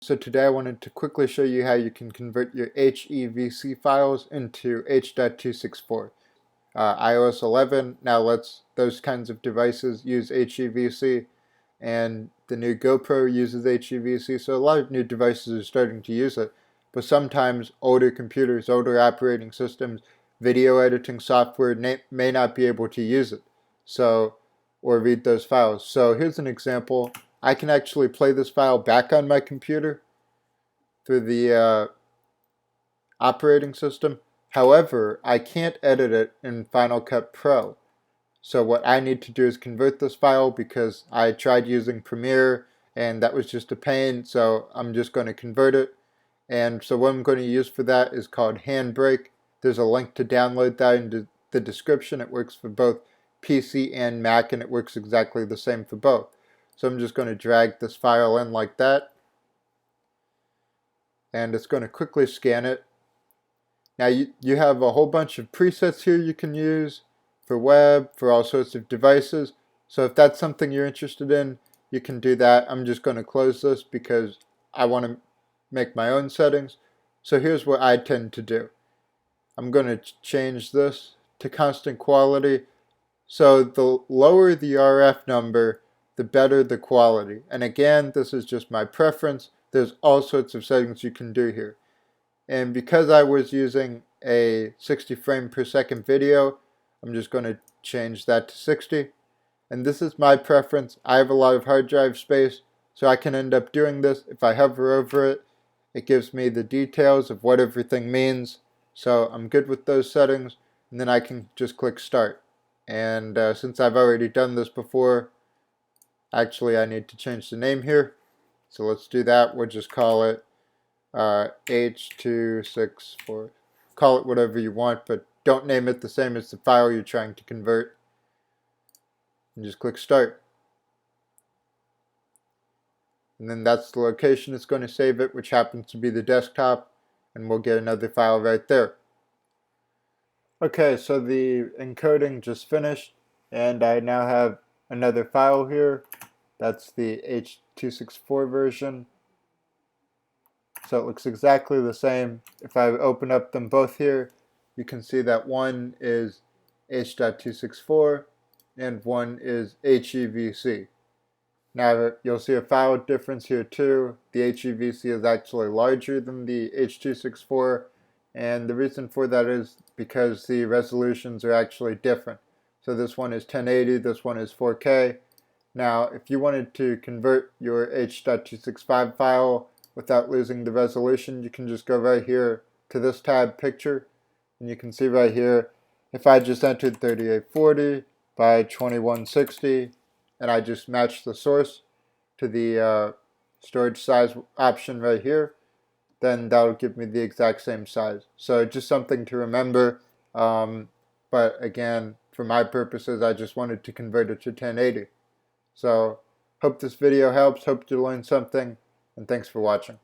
So today I wanted to quickly show you how you can convert your HEVC files into H.264. iOS 11 now lets those kinds of devices use HEVC, and the new GoPro uses HEVC, so a lot of new devices are starting to use it. But sometimes older computers, older operating systems, video editing software may not be able to use it, or read those files. So here's an example. I can actually play this file back on my computer through the operating system. However, I can't edit it in Final Cut Pro. So what I need to do is convert this file because I tried using Premiere and that was just a pain, so I'm just going to convert it. And so what I'm going to use for that is called Handbrake. There's a link to download that in the description. It works for both PC and Mac, and it works exactly the same for both. So I'm just going to drag this file in like that, and it's going to quickly scan it. Now you have a whole bunch of presets here you can use for web, for all sorts of devices. So if that's something you're interested in, you can do that. I'm just going to close this because I want to make my own settings. So here's what I tend to do. I'm going to change this to constant quality. So the lower the RF number, the better the quality. And again, this is just my preference. There's all sorts of settings you can do here. And because I was using a 60 frame per second video, I'm just going to change that to 60. And this is my preference. I have a lot of hard drive space, so I can end up doing this. If I hover over it, it gives me the details of what everything means. So I'm good with those settings, and then I can just click start. And since I've already done this before, actually I need to change the name here. So let's do that. We'll just call it H.264. Call it whatever you want, but don't name it the same as the file you're trying to convert. And just click start. And then that's the location it's going to save it, which happens to be the desktop, and we'll get another file right there. Okay, so the encoding just finished, and I now have another file here. That's the H.264 version. So it looks exactly the same. If I open up them both here, you can see that one is H.264 and one is HEVC. Now you'll see a file difference here too. The HEVC is actually larger than the H.264, and the reason for that is because the resolutions are actually different. So this one is 1080, this one is 4K. Now if you wanted to convert your H.265 file without losing the resolution, you can just go right here to this tab, picture, and you can see right here, if I just entered 3840 by 2160 and I just match the source to the storage size option right here, then that'll give me the exact same size. So just something to remember, but again, for my purposes, I just wanted to convert it to 1080. So hope this video helps, hope you learned something, and thanks for watching.